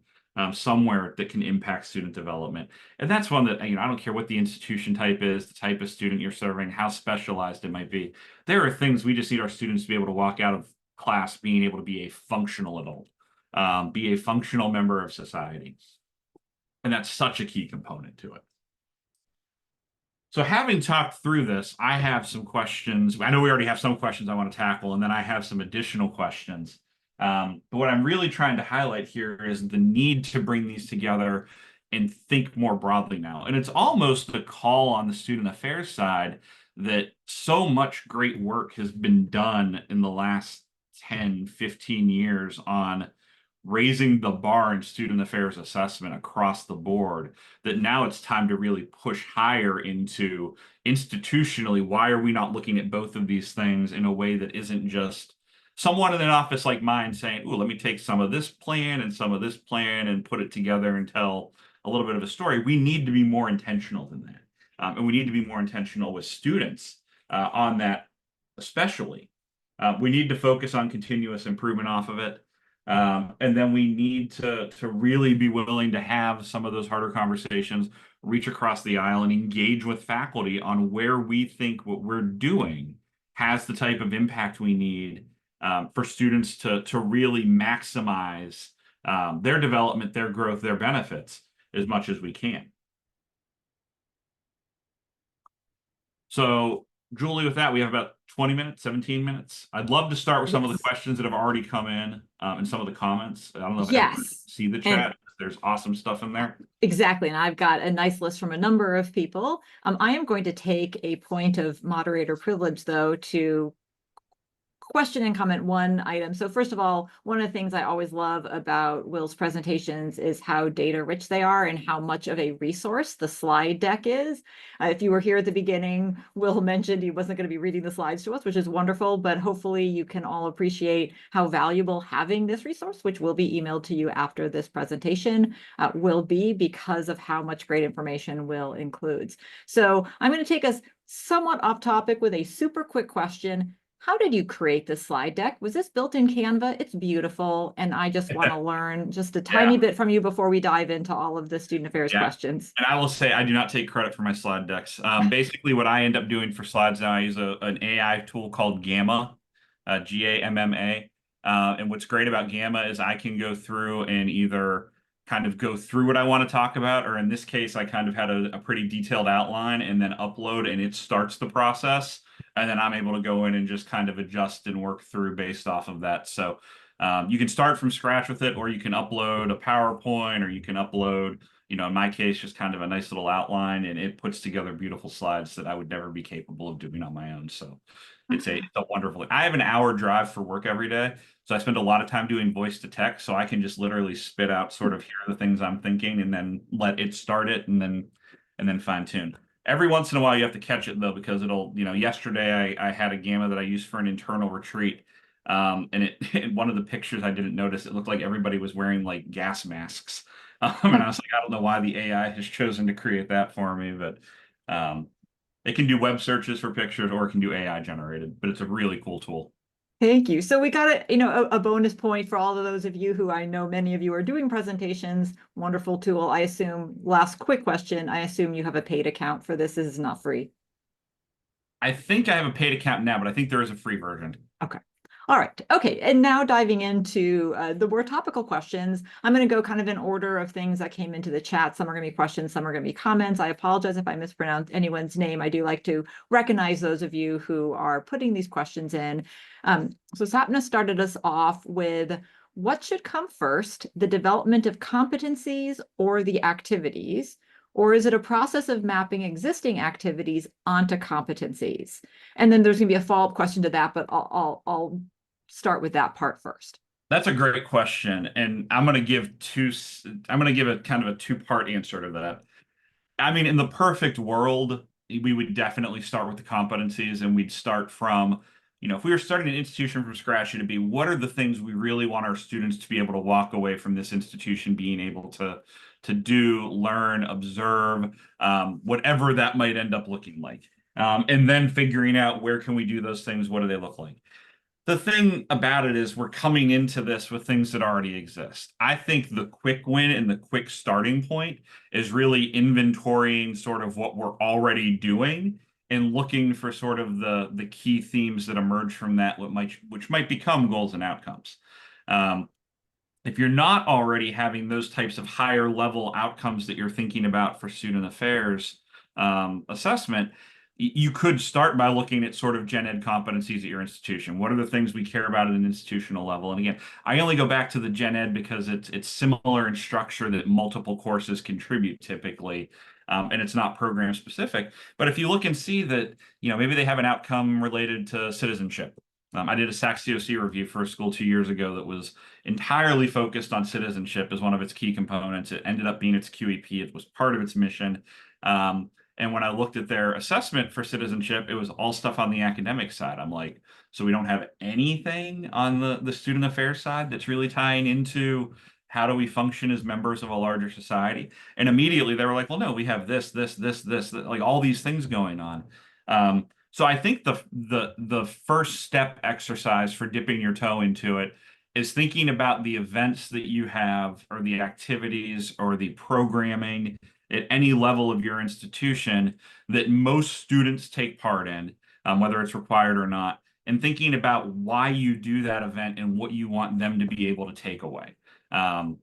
somewhere that can impact student development. And that's one that, I don't care what the institution type is, the type of student you're serving, how specialized it might be. There are things we just need our students to be able to walk out of class being able to be a functional adult, be a functional member of society. And that's such a key component to it. So having talked through this, I have some questions. I know we already have some questions I want to tackle, and then I have some additional questions. But what I'm really trying to highlight here is the need to bring these together and think more broadly now. And it's almost a call on the student affairs side that so much great work has been done in the last 10, 15 years on raising the bar in student affairs assessment across the board, that now it's time to really push higher into institutionally, why are we not looking at both of these things in a way that isn't just someone in an office like mine saying, "Ooh, let me take some of this plan and some of this plan and put it together and tell a little bit of a story." We need to be more intentional than that. And we need to be more intentional with students on that especially. We need to focus on continuous improvement off of it. And then we need to really be willing to have some of those harder conversations, reach across the aisle and engage with faculty on where we think what we're doing has the type of impact we need for students to really maximize their development, their growth, their benefits as much as we can. So, Julie, with that, we have about 20 minutes, 17 minutes. I'd love to start with some of the Yes. questions that have already come in and some of the comments. I don't know if everyone can Yes. see the And chat. There's awesome stuff in there. exactly. And I've got a nice list from a number of people. I am going to take a point of moderator privilege, though, to question and comment one item. So first of all, one of the things I always love about Will's presentations is how data rich they are and how much of a resource the slide deck is. If you were here at the beginning, Will mentioned he wasn't going to be reading the slides to us, which is wonderful, but hopefully you can all appreciate how valuable having this resource, which will be emailed to you after this presentation, will be because of how much great information Will includes. So I'm going to take us somewhat off topic with a super quick question. How did you create this slide deck? Was this built in Canva? It's beautiful. And I just want to learn just a tiny Yeah. bit from you before we dive into all of the student affairs Yeah. questions. And I will say I do not take credit for my slide decks. Basically, what I end up doing for slides now, I use an AI tool called Gamma, Gamma. And what's great about Gamma is I can go through and either kind of go through what I want to talk about, or in this case, I kind of had a pretty detailed outline and then upload, and it starts the process. And then I'm able to go in and just kind of adjust and work through based off of that. So you can start from scratch with it, or you can upload a PowerPoint, or you can upload, in my case, just kind of a nice little outline, and it puts together beautiful slides that I would never be capable of doing on my own. So it's a wonderful. I have an hour drive for work every day, so I spend a lot of time doing voice to text. So I can just literally spit out sort of here are the things I'm thinking, and then let it start it, and then fine tune. Every once in a while, you have to catch it though, because it'll, yesterday I had a Gamma that I used for an internal retreat. And in one of the pictures I didn't notice, it looked like everybody was wearing like gas masks. And I was like, I don't know why the AI has chosen to create that for me, but it can do web searches for pictures or it can do AI generated, but it's a really cool tool. Thank you. So we got a bonus point for all of those of you who I know many of you are doing presentations. Wonderful tool. I assume, last quick question, I assume you have a paid account for this. This is not free. I think I have a paid account now, but I think there is a free version. Okay. All right. Okay. And now diving into the more topical questions, I'm going to go kind of in order of things that came into the chat. Some are going to be questions, some are going to be comments. I apologize if I mispronounce anyone's name. I do like to recognize those of you who are putting these questions in. So Sapna started us off with, what should come first, the development of competencies or the activities? Or is it a process of mapping existing activities onto competencies? And then there's going to be a follow-up question to that, but I'll start with that part first. That's a great question, and I'm going to give a kind of a two-part answer to that. I mean, in the perfect world, we would definitely start with the competencies, and we'd start from, if we were starting an institution from scratch, it'd be what are the things we really want our students to be able to walk away from this institution being able to do, learn, observe, whatever that might end up looking like. And then figuring out where can we do those things, what do they look like? The thing about it is we're coming into this with things that already exist. I think the quick win and the quick starting point is really inventorying sort of what we're already doing and looking for sort of the key themes that emerge from that, which might become goals and outcomes. If you're not already having those types of higher level outcomes that you're thinking about for student affairs assessment, you could start by looking at sort of gen ed competencies at your institution. What are the things we care about at an institutional level? And again, I only go back to the gen ed because it's similar in structure that multiple courses contribute typically. And it's not program specific. But if you look and see that, maybe they have an outcome related to citizenship. I did a SAC-COC review for a school 2 years ago that was entirely focused on citizenship as one of its key components. It ended up being its QEP. It was part of its mission. And when I looked at their assessment for citizenship, it was all stuff on the academic side. I'm like, so we don't have anything on the student affairs side that's really tying into how do we function as members of a larger society? And immediately they were like, well, no, we have this, like all these things going on. So I think the first step exercise for dipping your toe into it is thinking about the events that you have or the activities or the programming at any level of your institution that most students take part in, whether it's required or not, and thinking about why you do that event and what you want them to be able to take away. Um,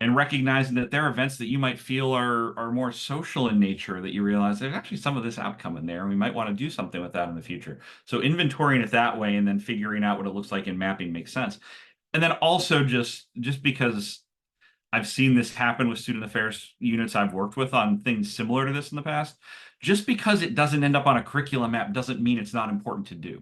and recognizing that there are events that you might feel are more social in nature that you realize there's actually some of this outcome in there and we might want to do something with that in the future. So inventorying it that way and then figuring out what it looks like in mapping makes sense. And then also just because I've seen this happen with student affairs units I've worked with on things similar to this in the past, just because it doesn't end up on a curriculum map doesn't mean it's not important to do.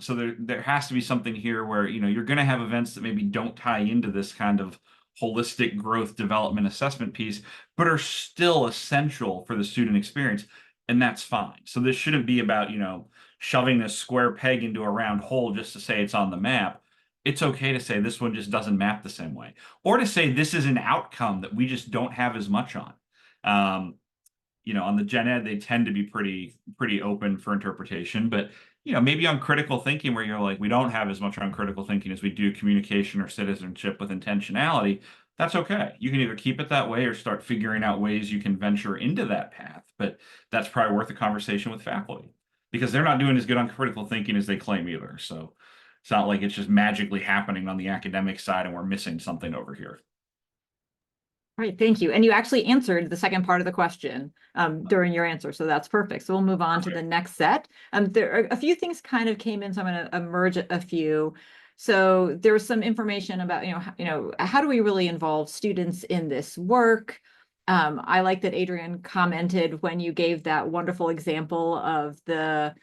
So there has to be something here where, you're going to have events that maybe don't tie into this kind of holistic growth development assessment piece, but are still essential for the student experience. And that's fine. So this shouldn't be about, shoving a square peg into a round hole just to say it's on the map. It's okay to say this one just doesn't map the same way, or to say this is an outcome that we just don't have as much on. Um, on the gen ed, they tend to be pretty open for interpretation, but maybe on critical thinking where you're like, we don't have as much on critical thinking as we do communication or citizenship with intentionality, that's okay. You can either keep it that way or start figuring out ways you can venture into that path. But that's probably worth a conversation with faculty because they're not doing as good on critical thinking as they claim either. So it's not like it's just magically happening on the academic side and we're missing something over here. All right, thank you. And you actually answered the second part of the question during your answer, so that's perfect. So we'll move on to the next set. There are a few things kind of came in, so I'm going to merge a few. So there was some information about, how do we really involve students in this work? I like that Adrian commented when you gave that wonderful example of the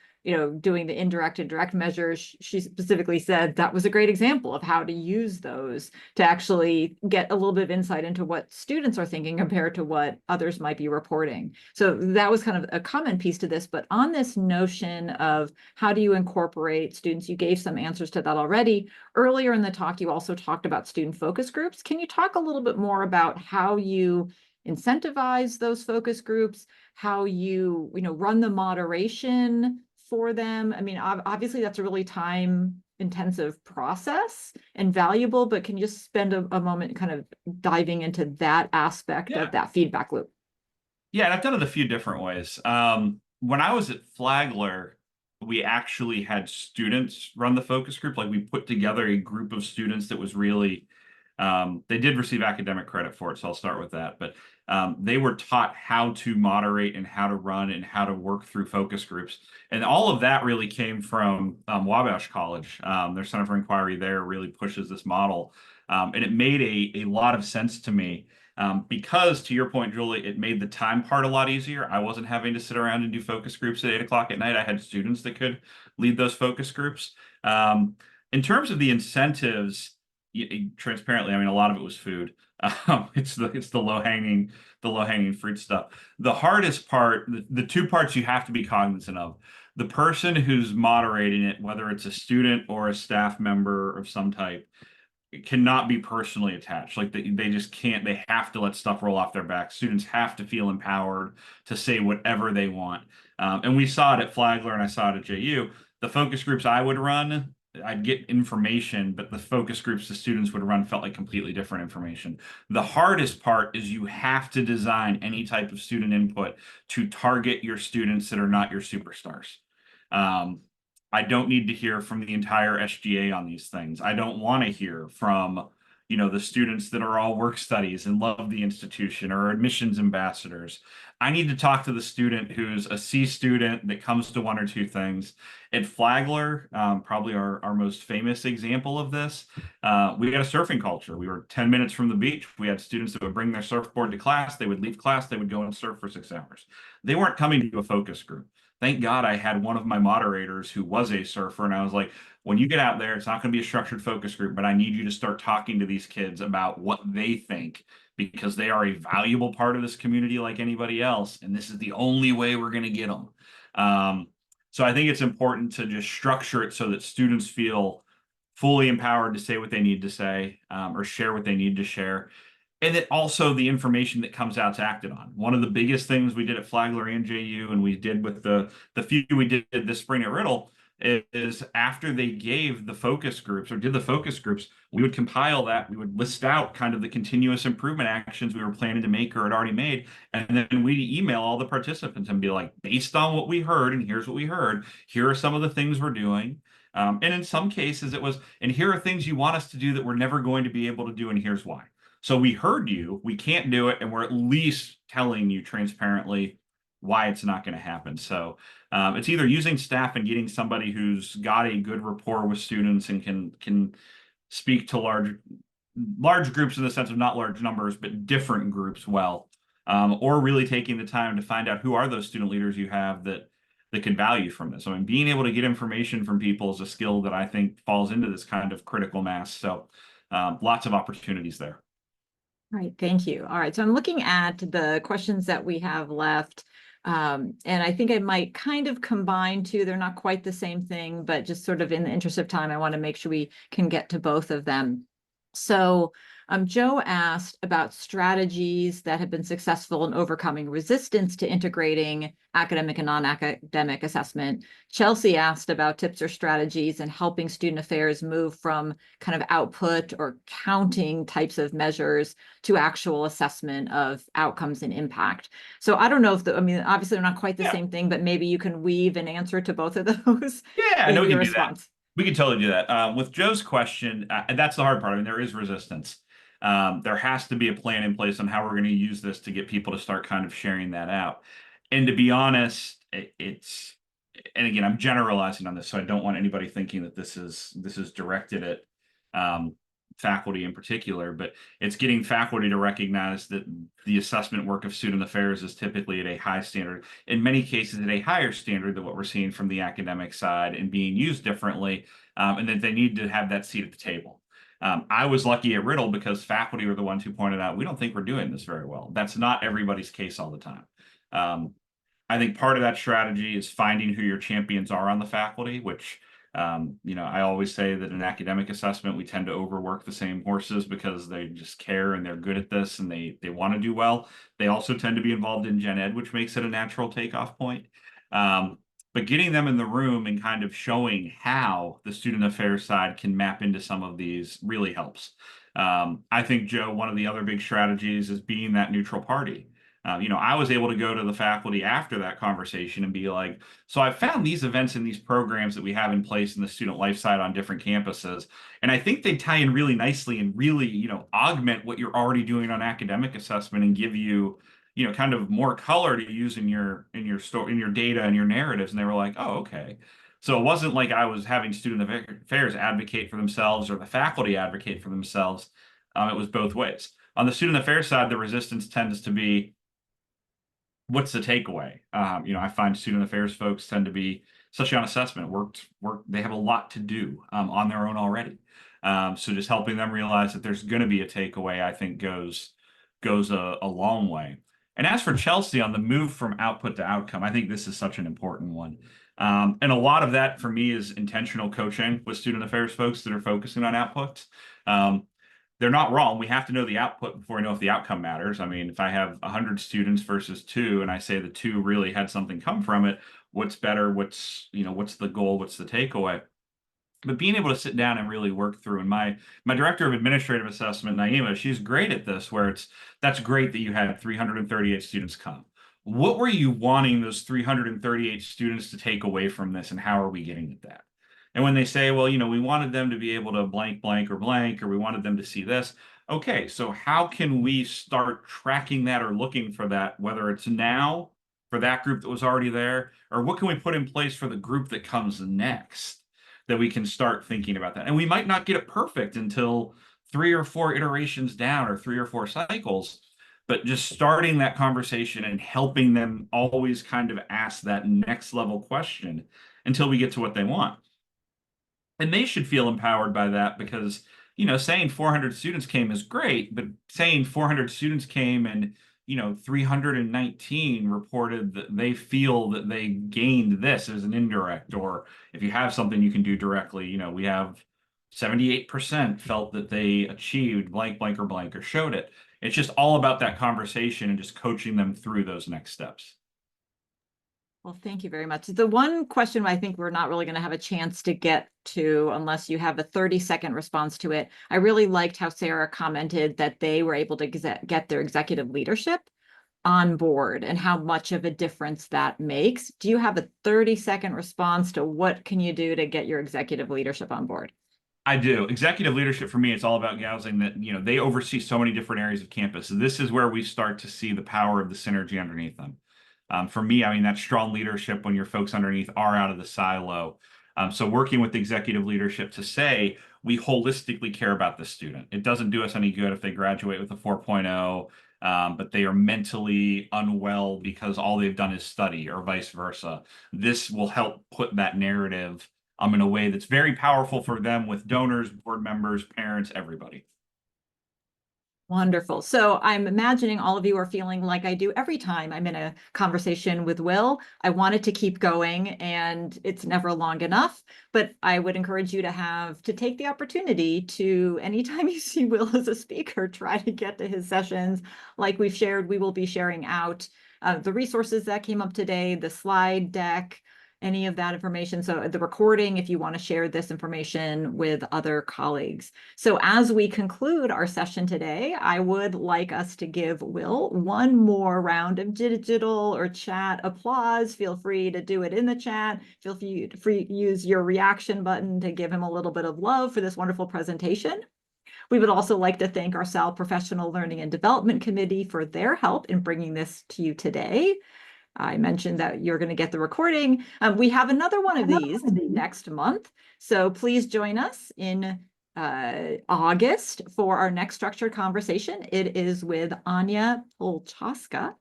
doing the indirect and direct measures. She specifically said that was a great example of how to use those to actually get a little bit of insight into what students are thinking compared to what others might be reporting. So that was kind of a common piece to this, but on this notion of how do you incorporate students, you gave some answers to that already. Earlier in the talk, you also talked about student focus groups. Can you talk a little bit more about how you incentivize those focus groups, how you run the moderation for them? I mean, obviously that's a really time intensive process and valuable, but can you just spend a moment kind of diving into that aspect Yeah. of that feedback loop? Yeah, and I've done it a few different ways. When I was at Flagler, we actually had students run the focus group. Like we put together a group of students that was really, they did receive academic credit for it, so I'll start with that. But they were taught how to moderate and how to run and how to work through focus groups. And all of that really came from Wabash College. Their Center for Inquiry there really pushes this model. And it made a lot of sense to me. Because to your point, Julie, it made the time part a lot easier. I wasn't having to sit around and do focus groups at 8 o'clock at night. I had students that could lead those focus groups. In terms of the incentives, transparently, I mean, a lot of it was food. It's the low hanging fruit stuff. The hardest part, the two parts you have to be cognizant of. The person who's moderating it, whether it's a student or a staff member of some type, cannot be personally attached. Like they just can't, they have to let stuff roll off their back. Students have to feel empowered to say whatever they want. And we saw it at Flagler and I saw it at JU. The focus groups I would run, I'd get information, but the focus groups the students would run felt like completely different information. The hardest part is you have to design any type of student input to target your students that are not your superstars. Um, I don't need to hear from the entire SGA on these things. I don't want to hear from, the students that are all work studies and love the institution or admissions ambassadors. I need to talk to the student who's a C student that comes to one or two things. At Flagler, probably our most famous example of this, we had a surfing culture. We were 10 minutes from the beach. We had students that would bring their surfboard to class. They would leave class. They would go and surf for 6 hours. They weren't coming to a focus group. Thank God I had one of my moderators who was a surfer, and I was like, when you get out there, it's not going to be a structured focus group, but I need you to start talking to these kids about what they think because they are a valuable part of this community like anybody else, and this is the only way we're going to get them. So I think it's important to just structure it so that students feel fully empowered to say what they need to say or share what they need to share. and then also the information that comes out's acted on. One of the biggest things we did at Flagler and JU, and we did with the few we did this spring at Riddle, is after they gave the focus groups or did the focus groups, we would compile that. We would list out kind of the continuous improvement actions we were planning to make or had already made. And then we'd email all the participants and be like, based on what we heard, and here's what we heard, here are some of the things we're doing. And in some cases, it was, and here are things you want us to do that we're never going to be able to do, and here's why. So we heard you, we can't do it, and we're at least telling you transparently why it's not going to happen. So it's either using staff and getting somebody who's got a good rapport with students and can speak to large groups in the sense of not large numbers, but different groups well, or really taking the time to find out who are those student leaders you have that can value from this. I mean, being able to get information from people is a skill that I think falls into this kind of critical mass. So lots of opportunities there. All right, thank you. All right, so I'm looking at the questions that we have left. And I think I might kind of combine two. They're not quite the same thing, but just sort of in the interest of time, I want to make sure we can get to both of them. So Joe asked about strategies that have been successful in overcoming resistance to integrating academic and non-academic assessment. Chelsea asked about tips or strategies in helping student affairs move from kind of output or counting types of measures to actual assessment of outcomes and impact. So I don't know if I mean, obviously they're not quite the same thing, but maybe you can weave an answer to both of those Yeah, I know in we your can do that. response. We can totally do that. With Joe's question, and that's the hard part. I mean, there is resistance. There has to be a plan in place on how we're going to use this to get people to start kind of sharing that out. And to be honest, and again, I'm generalizing on this, so I don't want anybody thinking that this is directed at faculty in particular, but it's getting faculty to recognize that the assessment work of student affairs is typically at a high standard, in many cases at a higher standard than what we're seeing from the academic side and being used differently, and that they need to have that seat at the table. I was lucky at Riddle because faculty were the ones who pointed out, we don't think we're doing this very well. That's not everybody's case all the time. I think part of that strategy is finding who your champions are on the faculty, which I always say that in academic assessment, we tend to overwork the same horses because they just care and they're good at this and they want to do well. They also tend to be involved in gen ed, which makes it a natural takeoff point. But getting them in the room and kind of showing how the student affairs side can map into some of these really helps. I think, Joe, one of the other big strategies is being that neutral party. I was able to go to the faculty after that conversation and be like, so I found these events and these programs that we have in place in the student life side on different campuses. And I think they tie in really nicely and really, augment what you're already doing on academic assessment and give you, kind of more color to use in your data and your narratives. And they were like, oh, okay. So it wasn't like I was having student affairs advocate for themselves or the faculty advocate for themselves. It was both ways. On the student affairs side, the resistance tends to be, what's the takeaway? I find student affairs folks tend to be, especially on assessment, they have a lot to do on their own already. So just helping them realize that there's going to be a takeaway, I think goes a long way. And as for Chelsea on the move from output to outcome, I think this is such an important one. And a lot of that for me is intentional coaching with student affairs folks that are focusing on outputs. They're not wrong. We have to know the output before we know if the outcome matters. I mean, if I have 100 students versus 2, and I say the 2 really had something come from it, what's better? What's the goal? What's the takeaway? But being able to sit down and really work through, and my director of administrative assessment, Naima, she's great at this, where that's great that you had 338 students come. What were you wanting those 338 students to take away from this, and how are we getting at that? And when they say, well, we wanted them to be able to blank, or we wanted them to see this. Okay, so how can we start tracking that or looking for that, whether it's now for that group that was already there, or what can we put in place for the group that comes next that we can start thinking about that? And we might not get it perfect until 3 or 4 iterations down or 3 or 4 cycles, but just starting that conversation and helping them always kind of ask that next level question until we get to what they want. And they should feel empowered by that because, saying 400 students came is great, but saying 400 students came and, 319 reported that they feel that they gained this as an indirect, or if you have something you can do directly, we have 78% felt that they achieved blank, or showed it. It's just all about that conversation and just coaching them through those next steps. Well, thank you very much. The one question I think we're not really going to have a chance to get to unless you have a 30-second response to it. I really liked how Sarah commented that they were able to get their executive leadership on board and how much of a difference that makes. Do you have a 30-second response to what can you do to get your executive leadership on board? I do. Executive leadership for me, it's all about gouging that, they oversee so many different areas of campus. So this is where we start to see the power of the synergy underneath them. For me, I mean, that strong leadership when your folks underneath are out of the silo. So working with the executive leadership to say, we holistically care about the student. It doesn't do us any good if they graduate with a 4.0, but they are mentally unwell because all they've done is study or vice versa. This will help put that narrative in a way that's very powerful for them with donors, board members, parents, everybody. Wonderful. So I'm imagining all of you are feeling like I do every time I'm in a conversation with Will. I wanted to keep going and it's never long enough, but I would encourage you to take the opportunity to, anytime you see Will as a speaker, try to get to his sessions. Like we've shared, we will be sharing out the resources that came up today, the slide deck, any of that information. So the recording, if you want to share this information with other colleagues. So as we conclude our session today, I would like us to give Will one more round of digital or chat applause. Feel free to do it in the chat. Feel free to use your reaction button to give him a little bit of love for this wonderful presentation. We would also like to thank our SAL Professional Learning and Development Committee for their help in bringing this to you today. I mentioned that you're going to get the recording. We have another one of these next month. So please join us in August for our next structured conversation. It is with Anya Polchaska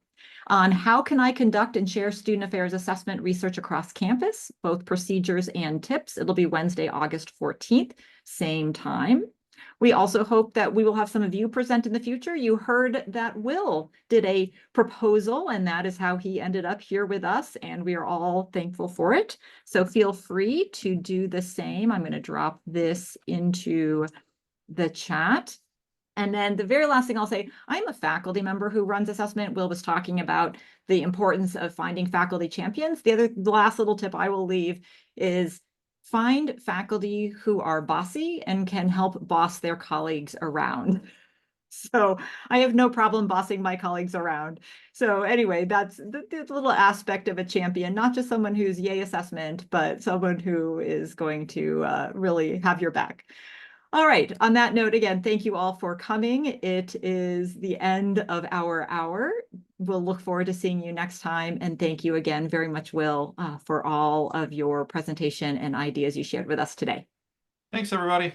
on how can I conduct and share student affairs assessment research across campus, both procedures and tips. It'll be Wednesday, August 14th, same time. We also hope that we will have some of you present in the future. You heard that Will did a proposal, and that is how he ended up here with us, and we are all thankful for it. So feel free to do the same. I'm going to drop this into the chat. And then the very last thing I'll say, I'm a faculty member who runs assessment. Will was talking about the importance of finding faculty champions. The last little tip I will leave is find faculty who are bossy and can help boss their colleagues around. So I have no problem bossing my colleagues around. So anyway, that's the little aspect of a champion, not just someone who's yay assessment, but someone who is going to really have your back. All right. On that note, again, thank you all for coming. It is the end of our hour. We'll look forward to seeing you next time. And thank you again very much, Will, for all of your presentation and ideas you shared with us today. Thanks, everybody.